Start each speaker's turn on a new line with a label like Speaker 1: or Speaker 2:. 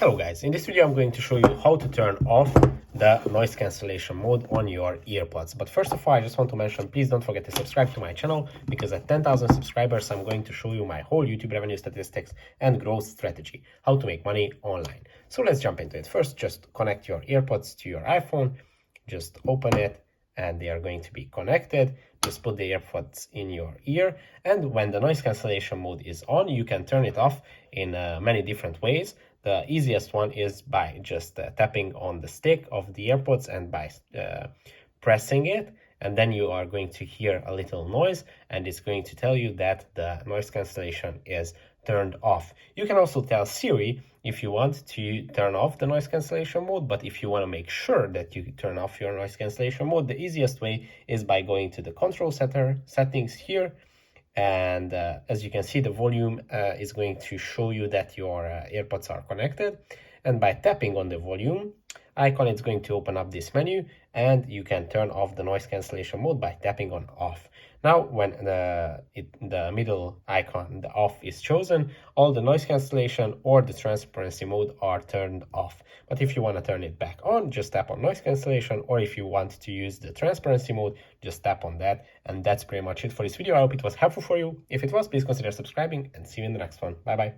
Speaker 1: Hello guys, in this video I'm going to show you how to turn off the noise cancellation mode on your AirPods. But first of all, I just want to mention, please don't forget to subscribe to my channel, because at 10,000 subscribers I'm going to show you my whole YouTube revenue statistics and growth strategy, how to make money online. So let's jump into it. First, just connect your AirPods to your iPhone, just open it and they are going to be connected. Just put the AirPods in your ear, and when the noise cancellation mode is on, you can turn it off in many different ways. The easiest one is by just tapping on the stick of the AirPods and by pressing it, and then you are going to hear a little noise and it's going to tell you that the noise cancellation is turned off. You can also tell Siri if you want to turn off the noise cancellation mode, but if you want to make sure that you turn off your noise cancellation mode, the easiest way is by going to the control settings here. And as you can see, the volume is going to show you that your AirPods are connected. And by tapping on the volume icon, it's going to open up this menu, and you can turn off the noise cancellation mode by tapping on off. Now, when the middle icon, the off, is chosen, all the noise cancellation or the transparency mode are turned off. But if you want to turn it back on, just tap on noise cancellation, or if you want to use the transparency mode, just tap on that. And that's pretty much it for this video. I hope it was helpful for you. If it was, please consider subscribing, and see you in the next one. Bye bye.